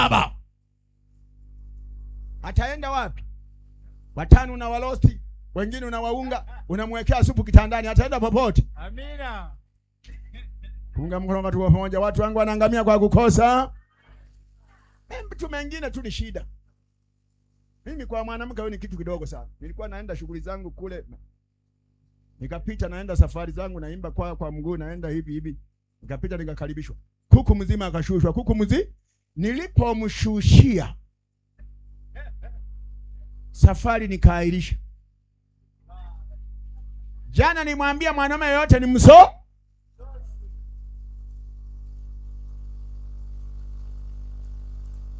7. Ataenda wapi? Watano na walosti, wengine unawaunga, unamwekea supu kitandani, ataenda popote. Amina. Punga mkono watu pamoja. Watu wangu wanaangamia kwa kukosa. Mtu mengine tu ni shida. Mimi kwa mwanamke wewe ni kitu kidogo sana. Nilikuwa naenda shughuli zangu kule. Nikapita naenda safari zangu naimba kwa mguu naenda hivi. Nikapita nikakaribishwa. Kuku mzima akashushwa. Kuku mzima nilipomshushia safari nikaahirisha. Jana nimwambia mwanaume yote ni mso.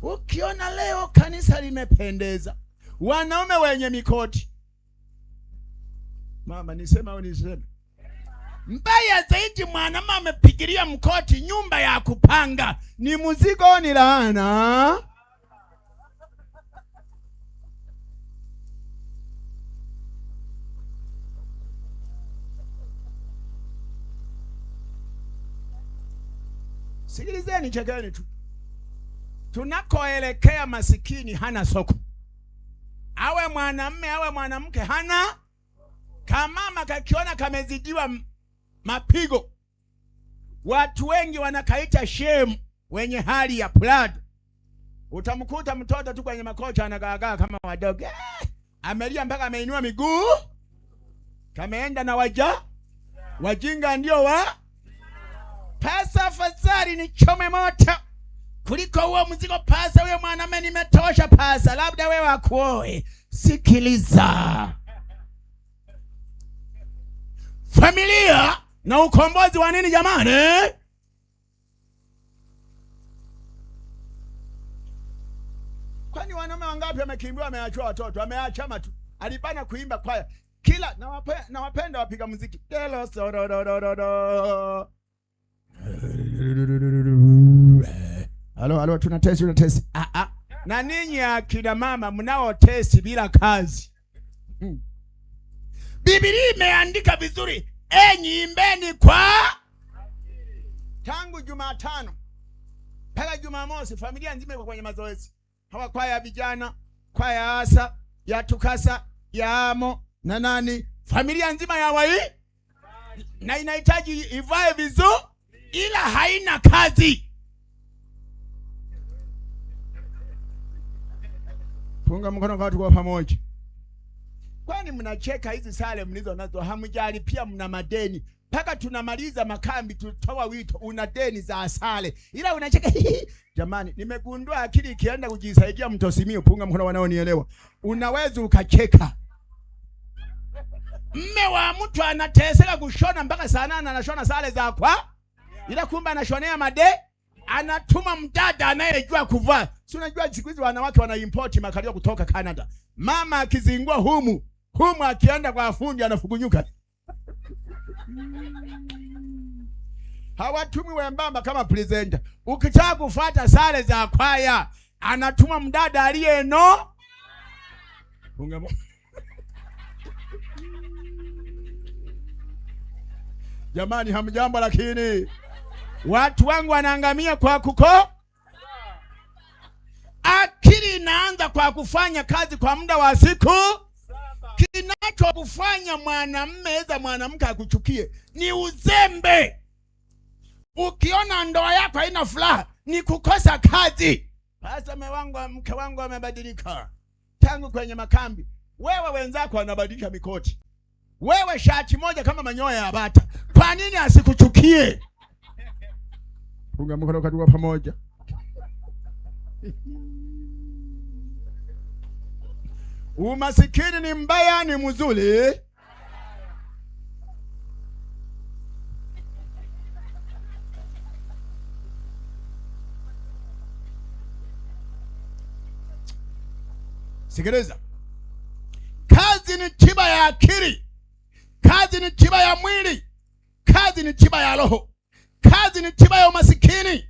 Ukiona leo kanisa limependeza, wanaume wenye mikoti. Mama nisema au niseme? Mbaya zaidi mwanaume amepigilia mkoti nyumba ya kupanga. Ni mzigo ni laana. Sikilizeni chekeni tu. Tunakoelekea masikini hana soko. Awe mwanamume awe mwanamke hana. Kamama kakiona kamezidiwa mapigo, watu wengi wanakaita shame wenye hali ya pride. Utamkuta mtoto tu kwenye makocha anagaagaa kama wadogo. Amelia mpaka ameinua miguu. Kameenda na wajinga ndio wa pasa. Fadhali ni chome moto kuliko huo mzigo. Pasa huyo mwanamume nimetosha pasa, labda wewe akuoe. Sikiliza, familia na ukombozi wa nini jamani? Kwani wanaume wangapi wamekimbia wameachwa watoto? Ameacha matu. Alipana kuimba kwaya. Kila na wapenda wapiga muziki. Halo tunatesi. Na ninyi akina mama mnao tesi bila kazi. Biblia imeandika vizuri, enyi imbeni kwa tangu Jumatano mpaka Jumamosi familia nzima iko kwenye mazoezi. Hawa kwaya vijana, kwaya asa, ya tukasa, ya amo na nani, familia nzima ya wai na inahitaji ivae vizuri ila haina kazi. Punga mkono kwa watu kwa pamoja. Kwani mnacheka hizi sale mlizo nazo, hamjali pia mna madeni. Paka tunamaliza makambi tutoa wito una deni za sale. Ila unacheka. Jamani, nimegundua akili ikienda kujisaidia mtosimio. Punga mkono wanaonielewa. Unaweza ukacheka. Mme wa mtu anateseka kushona mpaka saa 8 anashona sale za kwa. Ila kumbe anashonea anatuma mdada anayejua kuvaa. Si unajua siku hizi wanawake wana import makalio kutoka Canada. Mama akizingua humu akienda kwa fundi anafugunyuka. Hawatumi wembamba kama presenter. Ukitaka kufuata sare za kwaya anatuma mdada aliyeno. Jamani hamjambo, lakini watu wangu wanaangamia kwa kuko. Akili inaanza kwa kufanya kazi kwa muda wa siku. Kinachokufanya mwanamume za mwanamke akuchukie ni uzembe. Ukiona ndoa yako haina furaha ni kukosa kazi. Sasa mke wangu amebadilika tangu kwenye makambi. Wewe wenzako wanabadilisha mikoti. Wewe shati moja kama manyoya ya bata. Kwa nini asikuchukie? Punga mkono kwa pamoja. Umasikini ni mbaya ni mzuri? Sikiliza. Kazi ni tiba ya akili. Kazi ni tiba ya mwili. Kazi ni tiba ya roho. Kazi ni tiba ya umasikini.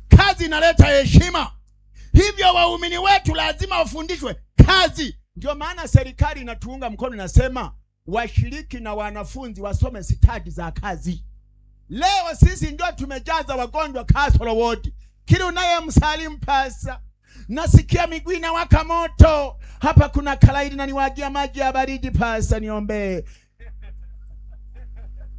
Kazi inaleta heshima. Hivyo waumini wetu lazima wafundishwe kazi. Ndio maana serikali inatuunga mkono, nasema washiriki na wanafunzi wasome stadi za kazi. Leo sisi ndio tumejaza wagonjwa kasoro wodi. kila unayemsalimu pasa, nasikia miguu inawaka moto. Hapa kuna kalaidi na niwagia maji ya baridi pasa, niombee.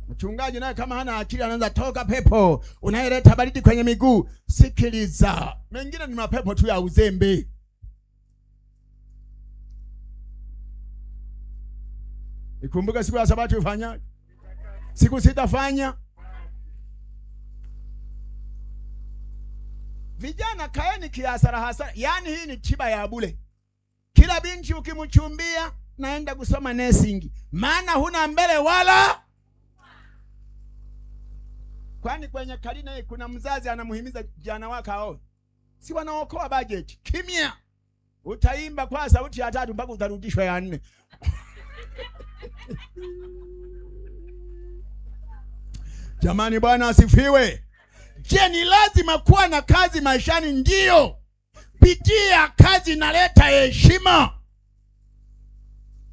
Mchungaji naye kama hana akili anaanza toka pepo unayeleta baridi kwenye miguu. Sikiliza, mengine ni mapepo tu ya uzembe. Ikumbuka siku ya Sabato ifanya siku sitafanya. Vijana kaeni kiasara hasara. Yaani hii ni tiba ya bure. Kila binti ukimchumbia naenda kusoma nursing, maana huna mbele wala. Kwani kwenye karina hii kuna mzazi anamuhimiza jana wake aoe? Si wanaokoa budget. Kimya. Utaimba kwa sauti ya 3 mpaka utarudishwa ya 4. Jamani, Bwana asifiwe. Je, ni lazima kuwa na kazi maishani? Ndio. Bidii ya kazi inaleta heshima.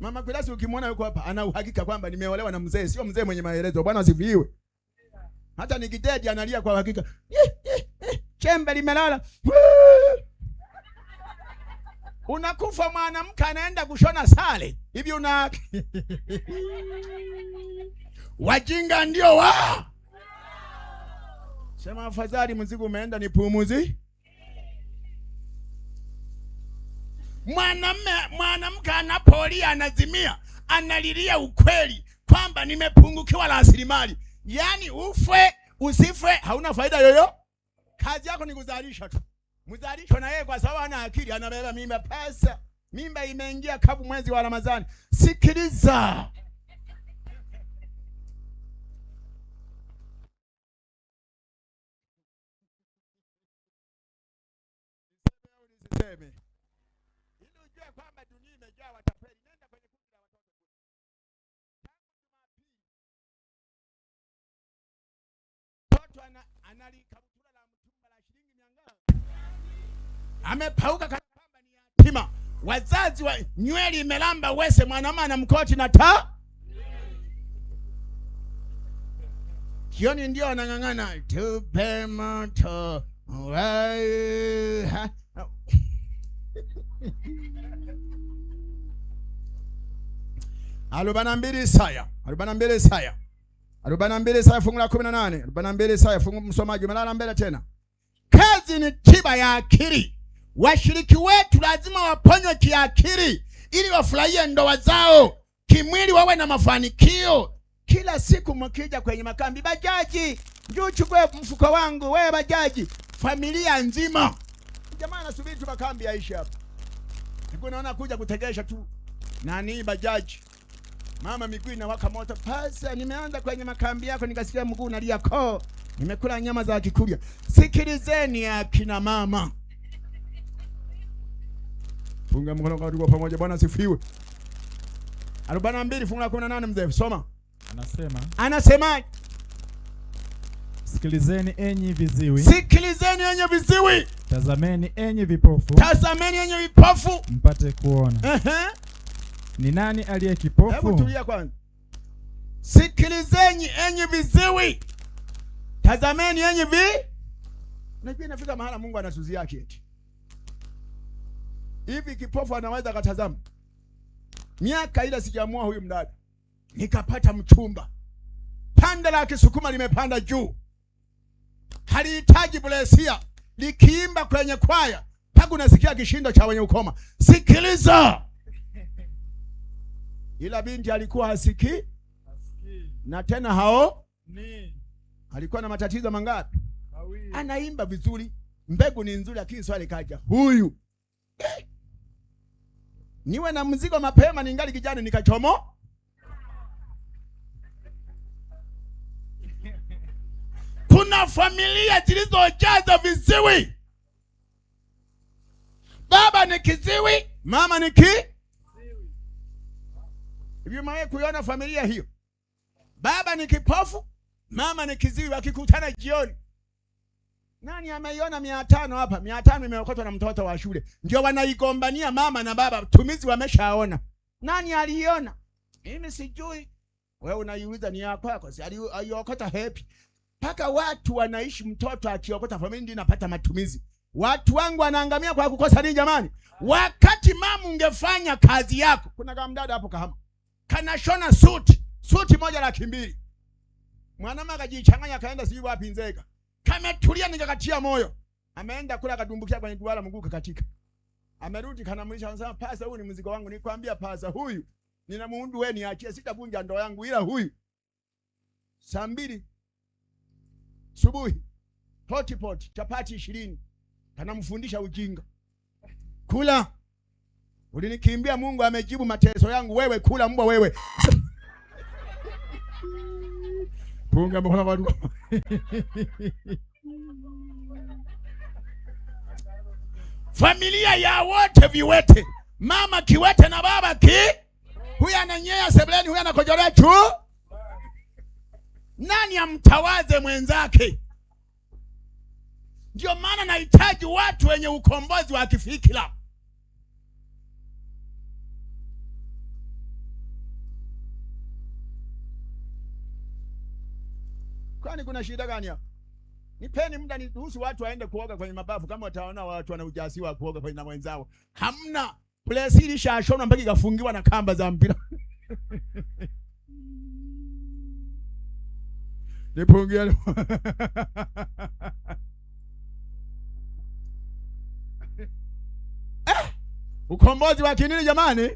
Mama Kulasi ukimwona yuko hapa ana uhakika kwamba nimeolewa na mzee, sio mzee mwenye maelezo. Bwana asifiwe. Hata nikidedi analia kwa uhakika. Chembe limelala. Unakufa mwanamke anaenda kushona sale. Hivi una wajinga ndio wa. Sema afadhali mzigo umeenda nipumuzi. Mwanamke anapolia anazimia, analilia ukweli kwamba nimepungukiwa rasilimali. Yaani ufe usife hauna faida yoyo. Kazi yako ni kuzalisha tu. Mzalisho na yeye kwa sababu ana akili anabeba mimba pesa. Mimba imeingia kabu mwezi wa Ramadhani. Sikiliza. Niseme. Ili ujue kwamba dunia imejaa watapeli. Nenda kwenye kundi la watoto. Mtoto analika mtura la mtumba la shilingi 100. Amepauka kama ni yatima. Wazazi wa nywele imelamba wese, mwanamama na mkoti na taa. Jioni ndio anang'ang'ana tupe moto. Arobaini na mbili Isaya fungu la 18. 42 Isaya fungu, msomaji umelala mbele tena. Kazi ni tiba ya akili. Washiriki wetu lazima waponywe kiakili ili wafurahie ndoa zao, kimwili wawe na mafanikio. Kila siku mkija kwenye makambi, bajaji njoo chukue mfuko wangu, wewe bajaji, familia nzima. Jamaa anasubiri tu makambi yaishe hapa. Niko naona kuja kutegesha tu nani bajaji. Mama miguu inawaka moto. Pasa nimeanza kwenye makambi yako nikasikia mguu unalia koo. Nimekula nyama za Kikuria. Sikilizeni akina mama. Funga mkono kwa tuko pamoja. Bwana asifiwe. 42 fungu la 18 mzee soma. Anasema Sikilizeni enyi viziwi. Tazameni enyi vipofu. Mpate kuona. Ni nani aliye kipofu? Hebu tulia kwanza. Sikilizeni enyi viziwi. Tazameni enyi Unajua inafika mahala Mungu anatuzia eti. Hivi kipofu anaweza katazama? Miaka ile sijaamua huyu mdada. Nikapata mchumba. Panda la Kisukuma limepanda juu. Halihitaji blesia. Likiimba kwenye kwaya, mpaka unasikia kishindo cha wenye ukoma. Sikiliza. Ila binti alikuwa hasikii. Na tena hao alikuwa na matatizo mangapi? Anaimba vizuri, mbegu ni nzuri, lakini swali kaja. Huyu niwe na mzigo mapema ningali kijana nikachomo. Kuna familia zilizojaza viziwi. Baba ni kiziwi, mama ni kiziwi. Hivi mwae kuiona familia hiyo? Baba ni kipofu, mama ni kiziwi, wakikutana jioni. Nani ameiona 500 hapa? 500 imeokotwa na mtoto wa shule. Ndio wanaigombania mama na baba, tumizi wameshaona. Nani aliona? Mimi sijui. Wewe unaiuliza ni yako yako, si aliokota happy. Paka watu wanaishi, mtoto akiokota familia ndio inapata matumizi. Watu wangu wanaangamia kwa kukosa nini jamani? Wakati mama ungefanya kazi yako. Kuna kama mdada hapo Kahama, kanashona suti moja 200,000. Mwanamama akajichanganya kaenda sijui wapi Nzega. Kametulia nikakatia moyo. Ameenda kula kadumbukia kwenye duara mguu kakatika. Amerudi kanamlisha anasema pasa huyu ni mzigo wangu. Nikwambia pasa huyu nina muundu wewe niachie, sitavunja ndoa yangu, ila huyu saa 2 subuhi hotpot chapati 20 kanamfundisha ujinga. Kula. Ulinikimbia, Mungu amejibu mateso yangu, wewe kula mbwa wewe. Punga mbona watu. Familia ya wote viwete. Mama kiwete na baba huyu ananyea sebuleni, huyu anakojolea tu. Nani amtawaze mwenzake? Ndio maana nahitaji watu wenye ukombozi wa kifikira. Kwani kuna shida gani hapa? Nipeni muda niruhusu watu waende kuoga kwenye mabafu kama wataona watu wana ujasiri wa kuoga kwenye na wenzao. Hamna. Plesiri shashona mpaka ikafungiwa na kamba za mpira. Nipungia. Ukombozi wa kinini jamani?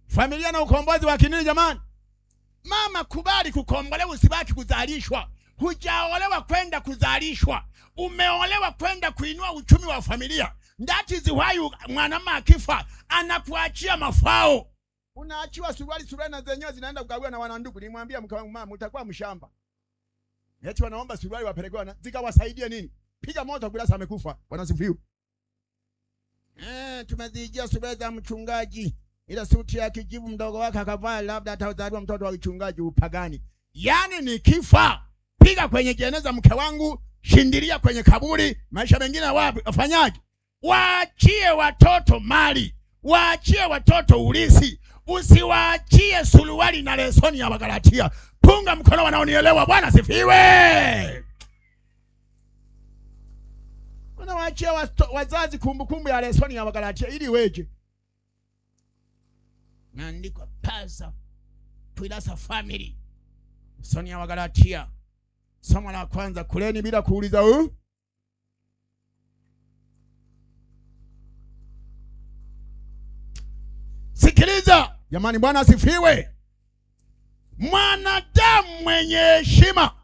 Familia na ukombozi wa kinini jamani? Mama kubali kukombolewa, usibaki kuzalishwa. Hujaolewa kwenda kuzalishwa. Umeolewa kwenda kuinua uchumi wa familia. That is why mwanamama akifa anakuachia mafao. Unaachiwa suruali na zenyewe zinaenda kugawiwa na wanandugu. Nimwambia mke wangu, mama utakuwa mshamba. Eti wanaomba suruali wapelekewa zikawasaidie nini? Piga moto kurasa amekufa. Wanasifiwa. Tumezijia suruali za mchungaji. Ila suti ya kijivu mdogo wake akavaa, labda atazaliwa mtoto wa uchungaji upagani. Yani ni kifa. Piga kwenye jeneza mke wangu, shindilia kwenye kaburi, maisha mengine wapi wafanyaje? Waachie watoto mali, waachie watoto ulisi, usiwaachie suruali na lesoni ya Wagalatia. Punga mkono wanaonielewa, Bwana sifiwe. Unawaachia wazazi kumbukumbu ya lesoni ya Wagalatia ili weje? Naandikwa pasa tuilasa family. Lesoni ya Wagalatia. Somo la kwanza, kuleni bila kuuliza Sikiliza jamani, Bwana asifiwe. Mwanadamu mwenye heshima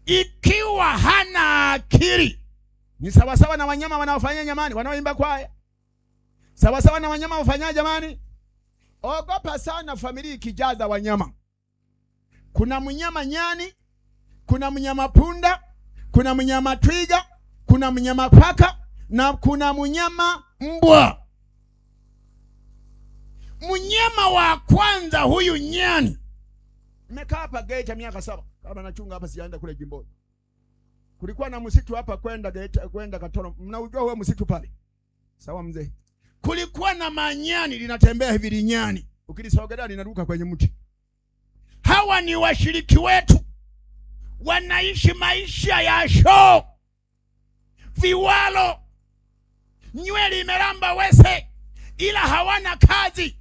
ikiwa hana akili ni sawasawa na wanyama wanaofanya jamani, wanaoimba kwaya. Sawasawa na wanyama wafanya jamani. Ogopa sana familia ikijaza wanyama. Kuna mnyama nyani, kuna mnyama punda, kuna mnyama twiga, kuna mnyama paka na kuna mnyama mbwa. Mnyama wa kwanza huyu nyani. Nimekaa hapa Geita miaka 7. Kama nachunga hapa sijaenda kule Jimboni. Kulikuwa na msitu hapa kwenda Geita, kwenda Katoro. Mnaujua huo msitu pale? Sawa mzee. Kulikuwa na manyani linatembea hivi nyani. Ukilisogelea linaruka kwenye mti. Hawa ni washiriki wetu. Wanaishi maisha ya show. Viwalo. Nywele imelamba wese. Ila hawana kazi.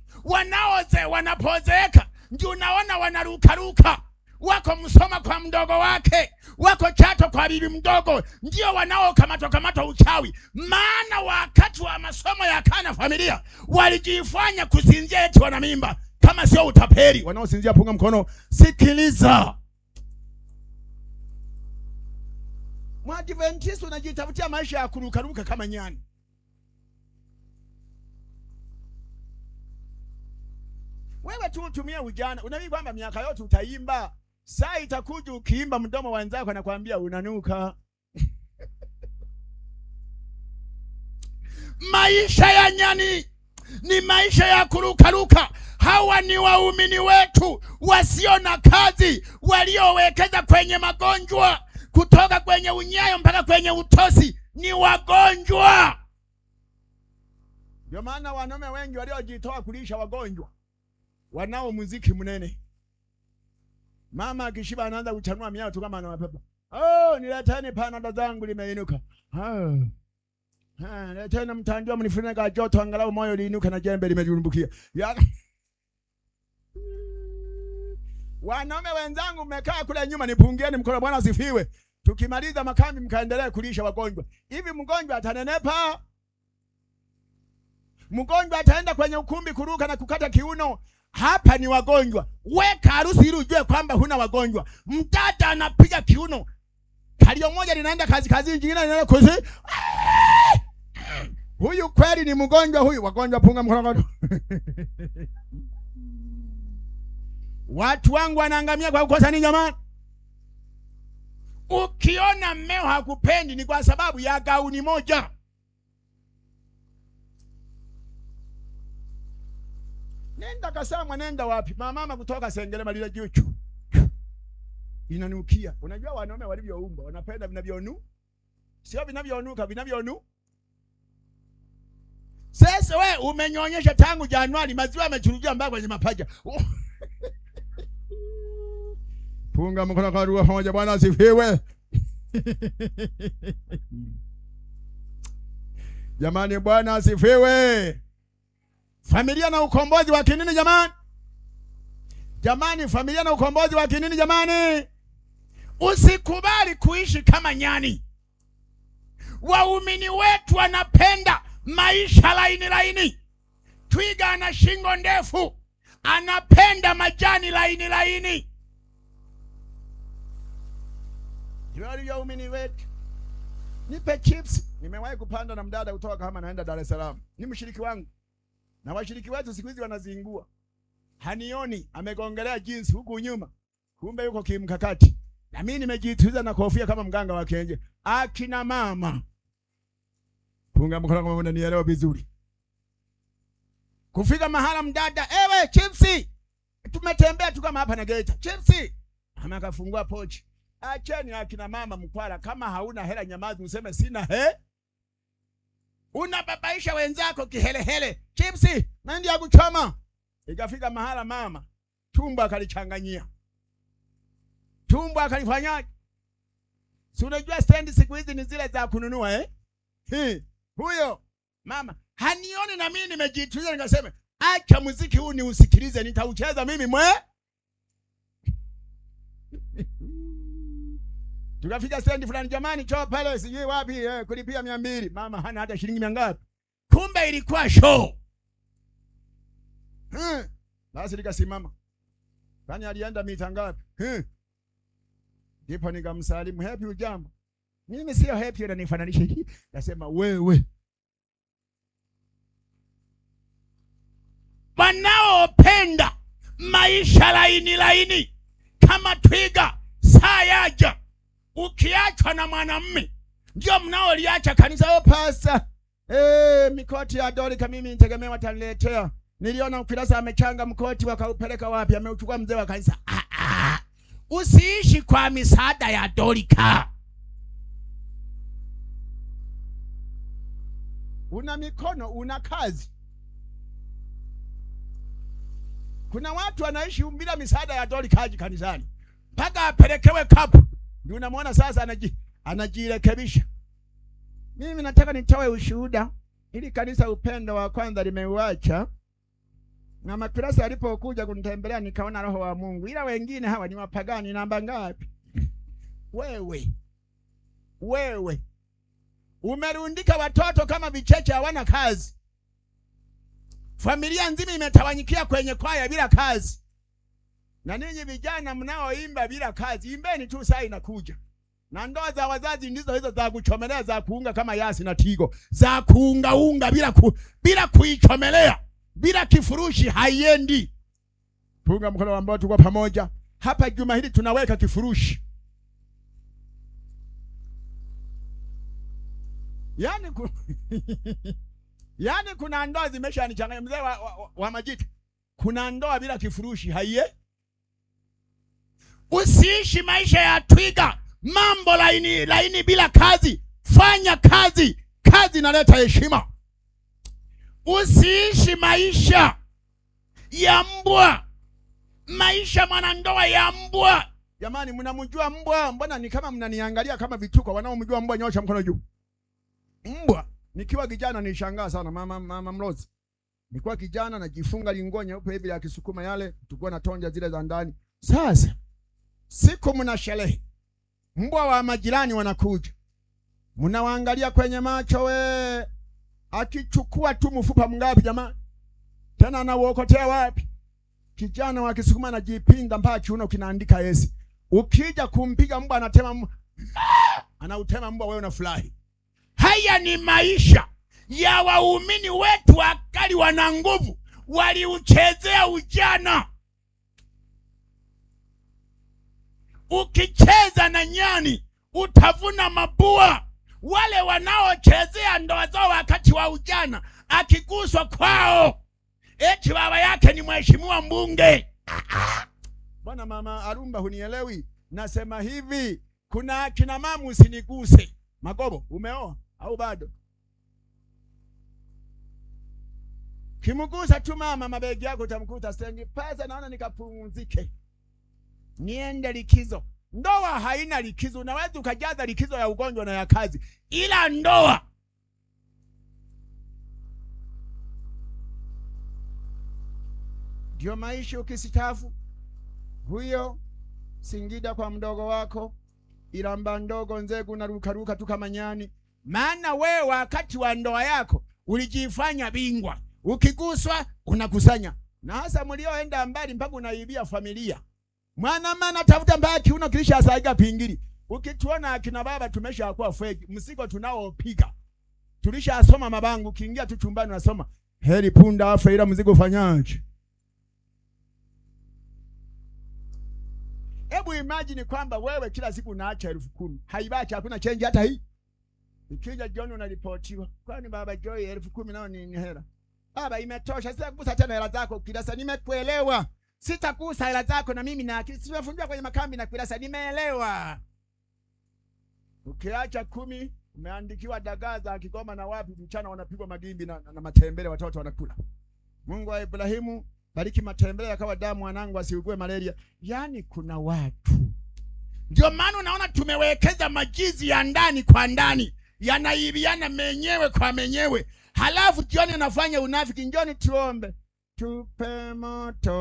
Wanapozeeka ndio unaona wanarukaruka. Wako Msoma kwa mdogo wake, wako Chato kwa bibi mdogo, ndio wanaokamata uchawi. Maana wakati wa masomo ya kana familia walijifanya kusinzia eti wana mimba. Kama sio utapeli, wanaosinzia punga mkono. Sikiliza. Mwadventista unajitafutia maisha ya kurukaruka kama nyani. Wewe tu utumia ujana. Unabii kwamba miaka yote utaimba. Saa itakuja ukiimba mdomo wa wenzako anakuambia unanuka. Maisha ya nyani ni maisha ya kurukaruka. Hawa ni waumini wetu wasio na kazi, waliowekeza kwenye magonjwa kutoka kwenye unyayo mpaka kwenye utosi. Ni wagonjwa. Ndio maana wanaume wengi waliojitoa kulisha wagonjwa wanao muziki mnene. Mama akishiba anaanza kuchanua miao tu kama ana mapepo. Nileteni panada zangu limeinuka. Leteni mtandio mnifunike joto angalau moyo liinuke na jembe limejurumbukia. Wanaume wenzangu mmekaa kule nyuma, nipungieni mkono. Bwana asifiwe. Tukimaliza makambi mkaendelee kulisha wagonjwa. Hivi mgonjwa atanenepa? Mgonjwa ataenda kwenye ukumbi kuruka na kukata kiuno? Hapa ni wagonjwa. Weka harusi ili ujue kwamba huna wagonjwa. Mtata anapiga kiuno, kalio moja linaenda kazi nyingine linaenda kuzi. Huyu kweli ni mgonjwa huyu. Wagonjwa punga mkono. Watu wangu wanaangamia kwa kukosa nini jamani? Ukiona mmeo hakupendi ni kwa sababu ya gauni moja. Nenda Kasamwa, nenda wapi? Mama kutoka Sengerema lile juchu inanukia. Unajua wanaume walivyoumba, wanapenda vinavyonu, sio vinavyonuka, vinavyonu. Sasa we umenyonyesha tangu Januari, maziwa yamechurujia mpaka kwenye mapaja. Punga mkono kwa roho moja. Bwana asifiwe. Jamani, Bwana asifiwe. Familia na ukombozi wa kinini jamani? Jamani, familia na ukombozi wa kinini jamani? Usikubali kuishi kama nyani. Waumini wetu wanapenda maisha laini. Twiga ana shingo ndefu, anapenda majani laini. Jwali ya umini wetu. Nipe chips. Nimewahi kupanda na mdada kutoka kama naenda Dar es Salaam. Ni mshiriki wangu. Na washiriki wetu siku hizi wanazingua. Hanioni, amegongelea jinsi huku nyuma. Kumbe yuko kimkakati. Na mimi nimejituliza na kofia kama mganga wa kienyeji. Akina mama, punga mkono kama unanielewa vizuri. Kufika mahala mdada, ewe chipsi, tumetembea tu kama hapa na Geita. Chipsi, ama akafungua pochi. Acheni akina mama mkwala, kama hauna hela nyamazi useme sina Unababaisha wenzako kihelehele. Chipsi, nandi ya kuchoma. Ikafika mahala mama, tumbo akalichanganyia. Tumbo akalifanyaje? Si unajua stendi siku hizi ni zile za kununua Huyo mama hanioni na mimi nimejituliza nikasema, acha muziki huu ni usikilize, nitaucheza mimi Tukafika stendi fulani, jamani choo pale sijui wapi kulipia 200. Mama hana hata shilingi 100. Kumbe ilikuwa show. Basi nikasimama. Kwani alienda mita ngapi? Ndipo nikamsalimu, happy ujambo. Mimi sio happy, unanifananisha. Nasema wewe. Wanaopenda maisha laini kama twiga saa yaja. Ukiachwa na mwanamume ndio mnaoliacha kanisa. Pasta, mikoti ya Dorika mimi nitegemea wataniletea. Niliona Ukirasa amechanga mkoti, wakaupeleka wapi? Ameuchukua mzee wa kanisa. Usiishi kwa misaada ya Dorika. Una mikono, una kazi. Kuna watu wanaishi bila misaada ya Dorika kanisani. Mpaka apelekewe kapu. Ndio unamwona sasa anajirekebisha. Mimi nataka nitoe ushuhuda ili kanisa Upendo wa kwanza limeuacha. Na Makirasa alipokuja kunitembelea nikaona roho wa Mungu. Ila wengine hawa ni wapagani namba ngapi? Wewe umerundika watoto kama vicheche hawana kazi. Familia nzima imetawanyikia kwenye kwaya bila kazi. Na ninyi vijana mnaoimba bila kazi, imbeni tu saa inakuja. Na ndoa za wazazi ndizo hizo za kuchomelea, za kuunga kama Yasi na Tigo. Za kuunga bila kuichomelea, bila kifurushi haiendi. Punga mkono ambao tuko pamoja. Hapa juma hili tunaweka kifurushi. Yaani kuna ndoa zimeshanichanganya mzee wa Majiti. Kuna ndoa bila kifurushi haiye. Usiishi maisha ya twiga, mambo laini bila kazi. Fanya kazi, kazi inaleta heshima. Usiishi maisha ya mbwa, maisha mwanandoa ya mbwa. Jamani, mnamjua mbwa? Mbona ni kama mnaniangalia kama vituko? Wanaomjua mbwa nyosha mkono juu. Mbwa, nikiwa kijana nilishangaa sana mama Mlozi. Nilikuwa kijana najifunga linguo nyeupe hivi ya Kisukuma yale, tulikuwa na tonja zile za ndani. Sasa siku mna sherehe, mbwa wa majirani wanakuja, mnawaangalia kwenye macho, we akichukua tu mfupa mngapi jamani, tena anauokotea wapi? Kijana wa Kisukuma anajipinda mpaka kiuno kinaandika Yesu. Ukija kumpiga mbwa anatema anautema mbwa, wewe unafurahi. Haya ni maisha ya waumini wetu wakali wana nguvu, waliuchezea ujana. Ukicheza na nyani utavuna mabua. Wale wanaochezea ndoa zao wakati wa ujana, akiguswa kwao eti baba yake ni mheshimiwa mbunge. Bwana mama Arumba, hunielewi. Nasema hivi, kuna kina mama usiniguse. Magobo, umeoa au bado? Kimugusa tu mama, mabegi yako utamkuta stendi. Pesa naona nikapumzike, niende likizo. Ndoa haina likizo. Unaweza ukajaza likizo ya ugonjwa na ya kazi, ila ndoa ndio maisha. Ukisitafu huyo Singida kwa mdogo wako, Iramba ndogo Nzegu na rukaruka tu kama nyani. Maana wewe wakati wa ndoa yako ulijifanya bingwa, ukiguswa unakusanya. Na hasa mlioenda mbali mpaka unaibia familia. Mwana tafuta mbaya kiuno kilisha asaiga pingili. Ukituona akina baba tumeshakuwa fegi, msigo tunaopiga. Tulishasoma mabangu, kiingia tu chumbani unasoma heri punda afa ila mzigo ufanyaje? Hebu imagine kwamba wewe kila siku unaacha 10,000. Haibacha hakuna change hata hii. Ikija jioni unaripotiwa. Kwani baba Joy 10,000 nao ni hela. Baba imetosha, sasa kugusa tena hela zako Kilasa. Nimekuelewa. Sitakusa hela zako na mimi na akili. Simefunjwa kwenye makambi na Kilasa, nimeelewa. Ukiacha 10 umeandikiwa dagaa za Kigoma na wapi, mchana wanapigwa magimbi na matembele, watoto wanakula. Mungu wa Ibrahimu, bariki matembele yakawa damu, mwanangu asiugue malaria. Yaani kuna watu. Ndio maana unaona tumewekeza majizi ya ndani kwa ndani, yanaibiana menyewe kwa menyewe. Halafu jioni anafanya unafiki. Njoni tuombe. Tupe moto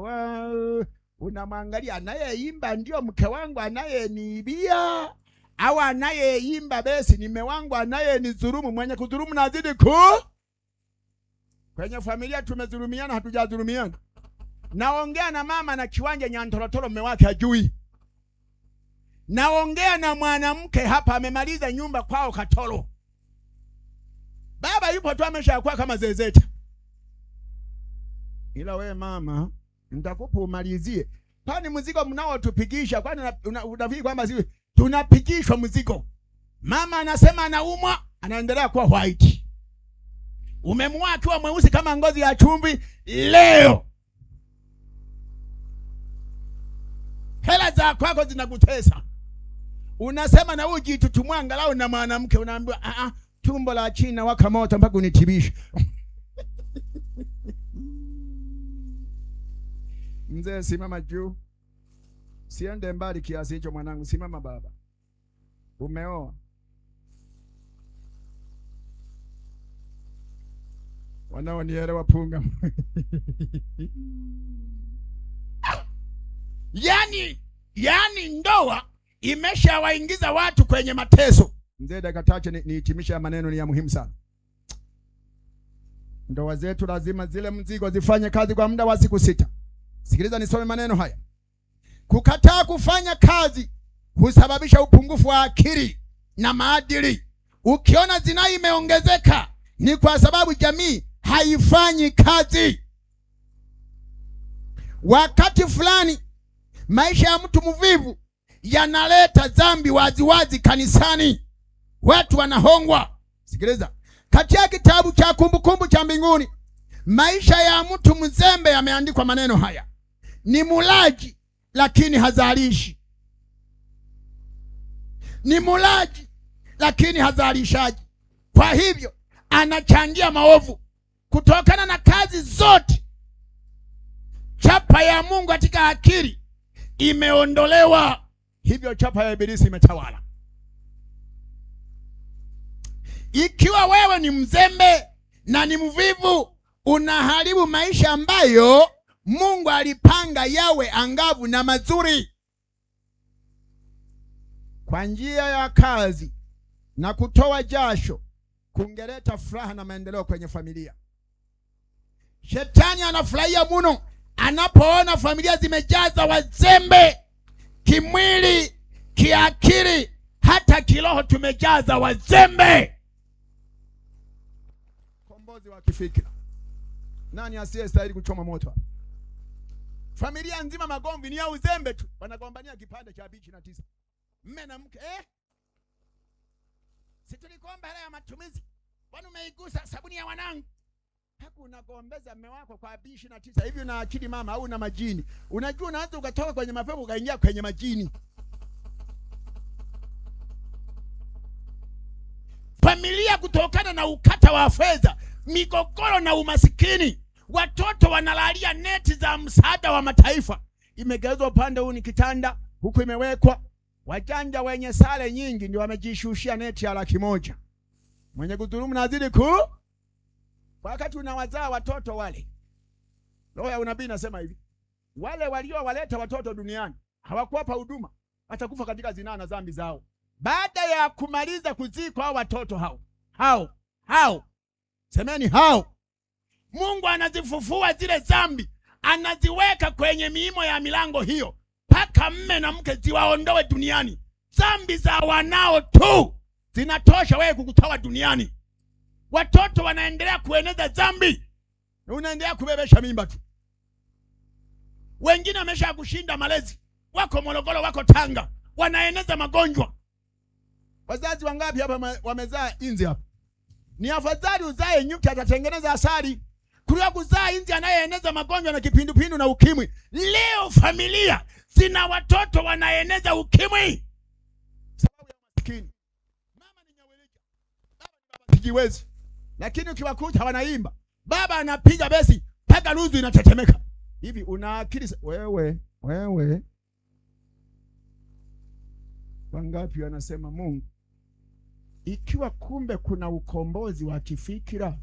wao. Unamwangalia anayeimba ndio mke wangu anayeniibia, au anayeimba besi ni mume wangu anayenidhulumu. Mwenye kudhulumu nazidi kwenye familia tumedhulumiana, hatujadhulumiana. Naongea na mama na kiwanja Nyantorotoro, mume wake hajui. Naongea na mwanamke hapa amemaliza nyumba kwao Katoro. Baba yupo tu ameshakuwa kama zezeta. Ila we mama, nitakupa umalizie. Kwani mzigo mnao tupigisha? Kwani unafikiri kwamba sisi tunapigishwa mzigo? Mama anasema anaumwa, anaendelea kuwa white. Umemua akiwa mweusi kama ngozi ya chumvi leo. Hela za kwako zinakutesa. Unasema na uji tutumwa angalau na mwanamke, unaambiwa tumbo la China waka moto mpaka unitibisha. Mzee simama juu. Siende mbali kiasi hicho mwanangu, simama baba. Umeoa. Wanaonielewa punga. Yani ndoa imeshawaingiza watu kwenye mateso. Mzee dakika chache nihitimisha maneno, ni ya muhimu sana. Ndoa zetu lazima zile mzigo zifanye kazi kwa muda wa siku 6. Sikiliza nisome maneno haya. Kukataa kufanya kazi husababisha upungufu wa akili na maadili. Ukiona zinaa imeongezeka ni kwa sababu jamii haifanyi kazi. Wakati fulani maisha ya mtu mvivu yanaleta dhambi waziwazi kanisani. Watu wanahongwa. Sikiliza. Katika kitabu cha Kumbukumbu cha Mbinguni, maisha ya mtu mzembe yameandikwa maneno haya: ni mulaji lakini hazalishi. Ni mulaji lakini hazalishaji. Kwa hivyo anachangia maovu. Kutokana na kazi zote, chapa ya Mungu katika akili imeondolewa. Hivyo chapa ya ibilisi imetawala. Ikiwa wewe ni mzembe na ni mvivu, unaharibu maisha ambayo Mungu alipanga yawe angavu na mazuri. Kwa njia ya kazi na kutoa jasho kungeleta furaha na maendeleo kwenye familia. Shetani anafurahia mno anapoona familia zimejaza wazembe, kimwili, kiakili, hata kiroho tumejaza wazembe. Kombozi wa kifikira. Nani asiyestahili kuchoma moto? Familia nzima magomvi ni ya uzembe tu. Wanagombania kipande cha B29. Mme na mke, si tulikuomba hela ya matumizi, bwana umeigusa sabuni ya wanangu. Hapo unagombeza mme wako kwa B29. Hivi una akili mama au una majini? Unajua unaanza ukatoka kwenye mapepo ukaingia kwenye majini. Familia kutokana na ukata wa fedha, migogoro na umasikini, watoto wanalalia neti za msaada wa mataifa. Imegeuzwa upande huu ni kitanda, huku imewekwa. Wajanja wenye sare nyingi ndio wamejishushia neti ya 100,000. Mwenye kudhulumu nazidi wakati unawazaa watoto wale. Roho ya unabii nasema hivi, wale waliowaleta watoto duniani hawakuwapa huduma, watakufa katika zinaa na dhambi zao. Baada ya kumaliza kuzikwa watoto hao, semeni hao, Mungu anazifufua zile dhambi, anaziweka kwenye miimo ya milango hiyo, mpaka mme na mke ziwaondoe duniani. Dhambi za wanao tu zinatosha wewe kukutoa duniani. Watoto wanaendelea kueneza dhambi, unaendelea kubebesha mimba tu. Wengine wamesha kushinda malezi, wako Morogoro, wako Tanga, wanaeneza magonjwa. Wazazi wangapi hapa wamezaa inzi hapa? Ni afadhali uzae nyuki atatengeneza asali kuliko kuzaa inzi anayeeneza magonjwa na kipindupindu na ukimwi. Leo familia zina watoto wanaeneza ukimwi sababu ya maskini. Mama ni nyaweleka, baba ni baba sijiwezi. Lakini ukiwakuta wanaimba, baba anapiga besi mpaka luzu inatetemeka. Hivi una akili wewe? Wangapi wanasema Mungu, ikiwa kumbe kuna ukombozi wa kifikira,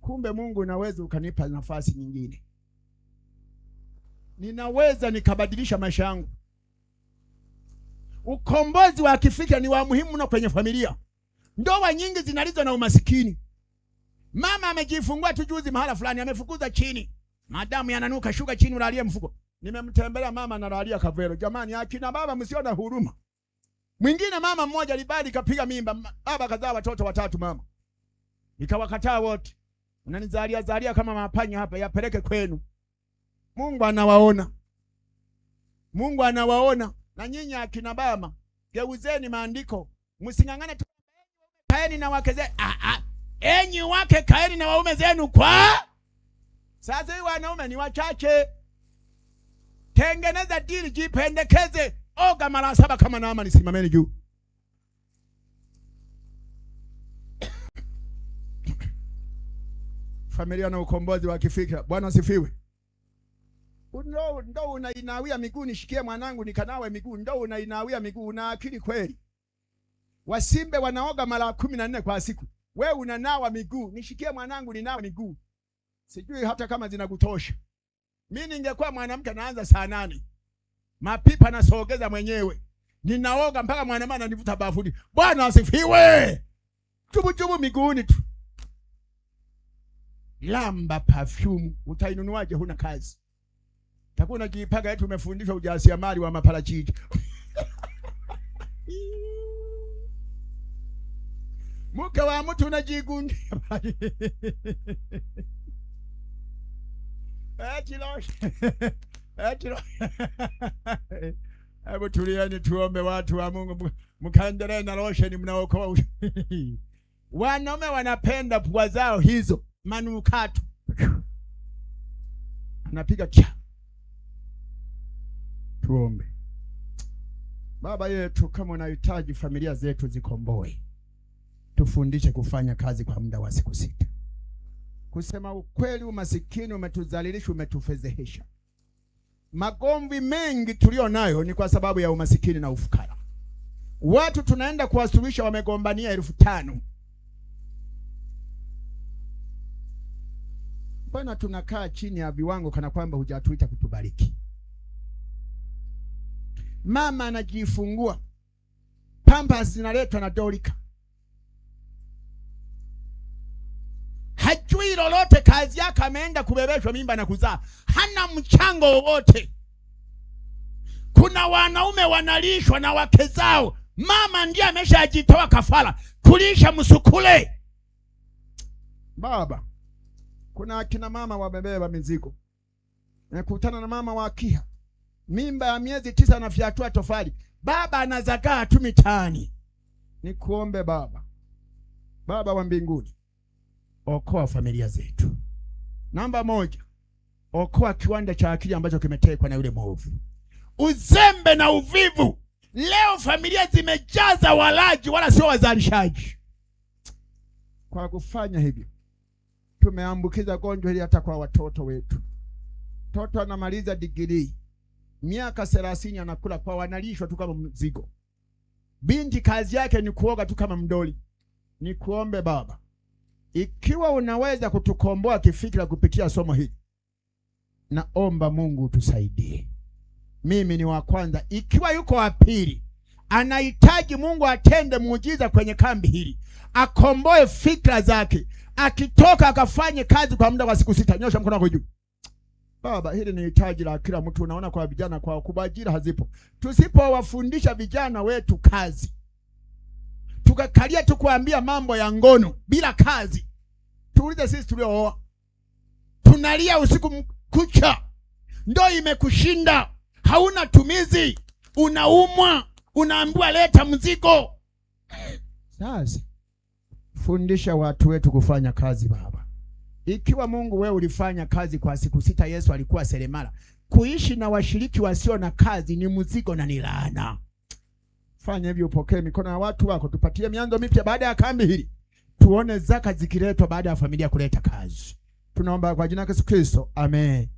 kumbe Mungu unaweza ukanipa nafasi nyingine. Ninaweza nikabadilisha maisha yangu. Ukombozi wa kifikira ni wa muhimu mno kwenye familia. Ndoa nyingi zinalizwa na umasikini. Mama amejifungua tu juzi mahala fulani, amefukuza chini, madamu yananuka, shuka chini ulalie mfuko. Nimemtembelea mama analalia Kavero. Jamani, akina baba msio na huruma. Mwingine mama mmoja libali kapiga mimba, baba kazaa watoto 3 mama. Nikawakataa wote. Unanizalia kama mapanya hapa, yapeleke kwenu. Mungu anawaona. Na nyinyi akina baba, geuzeni maandiko. Msingangane tu kaeni na wake zenu. Enyi wake kaeni na waume zenu kwa. Sasa hivi wanaume ni wachache. Tengeneza dili, jipendekeze. Oga mara 7 kama Naama, nisimameni juu. Familia na ukombozi wa kifikra. Bwana asifiwe. Ndo unainawia miguu, nishikie mwanangu nikanawe miguu. Ndo unainawia miguu, una akili kweli? Wasimbe wanaoga mara 14 kwa siku. Wewe unanawa miguu, nishikie mwanangu ninawe miguu. Sijui hata kama zinakutosha. Mimi ningekuwa mwanamke naanza saa 8. Mapipa nasogeza mwenyewe. Ninaoga mpaka mwanamama ananivuta bafuni. Bwana asifiwe. Chubu miguuni tu. Lamba perfume utainunuaje huna kazi? Takuwa unajipaga eti umefundishwa ujasiriamali wa maparachichi. Mke wa mtu unajigundi. Hebu tulieni tuombe watu wa Mungu, mkaendelee na losheni mnaokoa. Wanaume wanapenda pua zao hizo manukato. Anapiga cha. Tuombe. Baba yetu, kama unahitaji familia zetu zikomboe, tufundishe kufanya kazi kwa muda wa siku 6. Kusema ukweli, umasikini umetudhalilisha, umetufedhehesha. Magomvi mengi tulio nayo ni kwa sababu ya umasikini na ufukara. Watu tunaenda kuwasuluhisha wamegombania 5,000. Mbona tunakaa chini ya viwango kana kwamba hujatuita kutubariki? Mama anajifungua, pampas zinaletwa na Dorika, hajui lolote, kazi yake ameenda kubebeshwa mimba na kuzaa, hana mchango wowote. Kuna wanaume wanalishwa na wake zao, mama ndiye ameshajitoa kafara kulisha msukule. Baba, kuna akina mama wabebeba mizigo. Nakutana na mama wa Kiha, mimba ya miezi 9 anafyatua tofali, baba anazagaa tu mitaani. Nikuombe Baba, Baba wa mbinguni, okoa familia zetu. Namba 1, okoa kiwanda cha akili ambacho kimetekwa na yule mwovu. Uzembe na uvivu. Leo familia zimejaza walaji wala sio wazalishaji. Kwa kufanya hivyo, tumeambukiza gonjwa hili hata kwa watoto wetu. Mtoto anamaliza degree, miaka 30 anakula kwa wanalishwa tu kama mzigo. Binti kazi yake ni kuoga tu kama mdoli. Nikuombe Baba, ikiwa unaweza kutukomboa kifikira kupitia somo hili, naomba Mungu tusaidie. Mimi ni wa kwanza, ikiwa yuko wa pili anahitaji Mungu atende muujiza kwenye kambi hili, akomboe fikra zake, akitoka akafanye kazi kwa muda wa siku 6. Nyosha mkono wako juu. Baba, hili ni hitaji la kila mtu. Unaona kwa vijana, kwa kubwa ajira hazipo. Tusipowafundisha vijana wetu kazi, tukakalia tu kuambia mambo ya ngono bila kazi, tuulize sisi tuliooa, tunalia usiku kucha, ndio imekushinda, hauna tumizi, unaumwa, unaambiwa leta mzigo. Sasa fundisha watu wetu kufanya kazi Baba. Ikiwa Mungu wewe ulifanya kazi kwa siku 6, Yesu alikuwa seremala, kuishi na washiriki wasio na kazi ni mzigo na ni laana. Fanya hivyo, upokee mikono ya watu wako, tupatie mianzo mipya baada ya kambi hili, tuone zaka zikiletwa baada ya familia kuleta kazi. Tunaomba kwa jina la Yesu Kristo, amen.